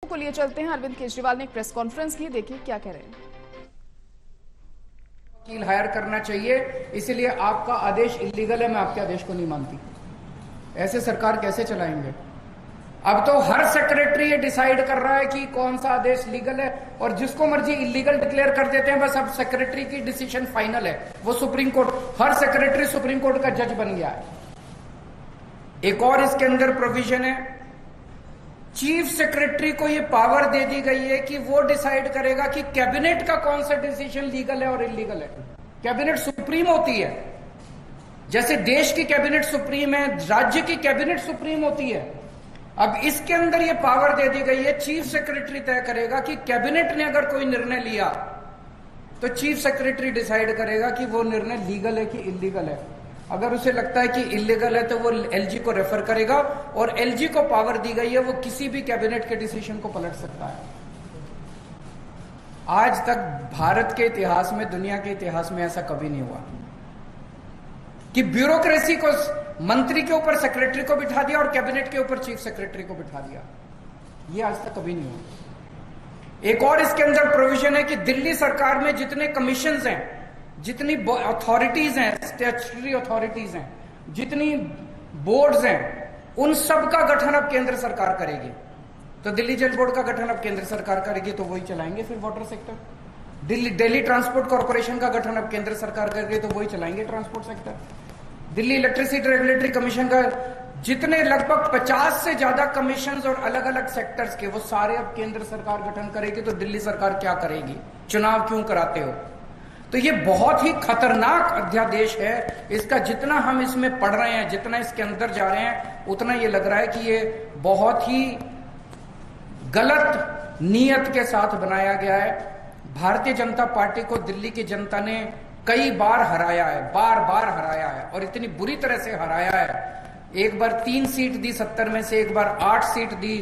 को लिए चलते हैं। अरविंद केजरीवाल ने एक प्रेस कॉन्फ्रेंस की, देखिए क्या कह रहे हैं। वकील हायर करना चाहिए, इसलिए आपका आदेश इलीगल है, मैं आपके आदेश को नहीं मानती। ऐसे सरकार कैसे चलाएंगे? अब तो हर सेक्रेटरी ये डिसाइड कर रहा है कि कौन सा आदेश लीगल है, और जिसको मर्जी इलीगल डिक्लेयर कर देते हैं। बस अब सेक्रेटरी की डिसीजन फाइनल है, वो सुप्रीम कोर्ट, हर सेक्रेटरी सुप्रीम कोर्ट का जज बन गया है। एक और इसके अंदर प्रोविजन है, चीफ सेक्रेटरी को ये पावर दे दी गई है कि वो डिसाइड करेगा कि कैबिनेट का कौन सा डिसीजन लीगल है और इलीगल है। कैबिनेट सुप्रीम होती है, जैसे देश की कैबिनेट सुप्रीम है, राज्य की कैबिनेट सुप्रीम होती है। अब इसके अंदर ये पावर दे दी गई है, चीफ सेक्रेटरी तय करेगा कि कैबिनेट ने अगर कोई निर्णय लिया तो चीफ सेक्रेटरी डिसाइड करेगा कि वो निर्णय लीगल है कि इलीगल है। अगर उसे लगता है कि इलीगल है तो वो एलजी को रेफर करेगा, और एलजी को पावर दी गई है, वो किसी भी कैबिनेट के डिसीजन को पलट सकता है। आज तक भारत के इतिहास में, दुनिया के इतिहास में ऐसा कभी नहीं हुआ कि ब्यूरोक्रेसी को मंत्री के ऊपर सेक्रेटरी को बिठा दिया और कैबिनेट के ऊपर चीफ सेक्रेटरी को बिठा दिया। ये आज तक कभी नहीं हुआ। एक और इसके अंदर प्रोविजन है कि दिल्ली सरकार में जितने कमीशंस हैं, जितनी अथॉरिटीज हैं, स्टैट्यूटरी अथॉरिटीज हैं, जितनी बोर्ड्स हैं, उन सब का गठन अब केंद्र सरकार करेगी। तो दिल्ली जल बोर्ड का गठन अब केंद्र सरकार करेगी, तो वही चलाएंगे फिर water sector. Delhi transport corporation का गठन अब केंद्र सरकार करेगी, तो वही चलाएंगे transport sector. Delhi electricity regulatory commission का जितने लगभग 50 से ज्यादा कमीशंस और अलग अलग सेक्टर्स के, वो सारे अब केंद्र सरकार गठन करेगी। तो दिल्ली सरकार क्या करेगी? चुनाव क्यों कराते हो? तो ये बहुत ही खतरनाक अध्यादेश है। इसका जितना हम इसमें पढ़ रहे हैं, जितना इसके अंदर जा रहे हैं, उतना ये लग रहा है कि ये बहुत ही गलत नीयत के साथ बनाया गया है। भारतीय जनता पार्टी को दिल्ली की जनता ने कई बार हराया है, बार बार हराया है, और इतनी बुरी तरह से हराया है। एक बार 3 सीट दी 70 में से, एक बार 8 सीट दी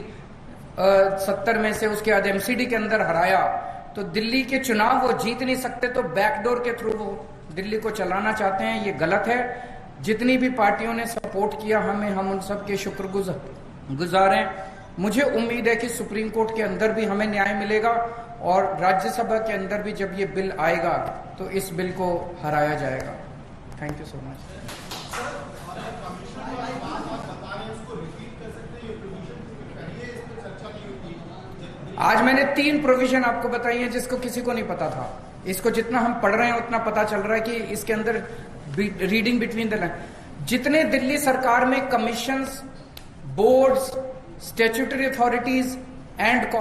70 में से, उसके बाद एमसीडी के अंदर हराया। तो दिल्ली के चुनाव वो जीत नहीं सकते, तो बैकडोर के थ्रू वो दिल्ली को चलाना चाहते हैं। ये गलत है। जितनी भी पार्टियों ने सपोर्ट किया हमें, हम उन सब के शुक्रगुजार हैं। मुझे उम्मीद है कि सुप्रीम कोर्ट के अंदर भी हमें न्याय मिलेगा, और राज्यसभा के अंदर भी जब ये बिल आएगा तो इस बिल को हराया जाएगा। Thank you so much. आज मैंने 3 प्रोविजन आपको बताई हैं जिसको किसी को नहीं पता था। इसको जितना हम पढ़ रहे हैं उतना पता चल रहा है कि इसके अंदर रीडिंग बिटवीन द लाइन, जितने दिल्ली सरकार में commissions, boards, statutory authorities and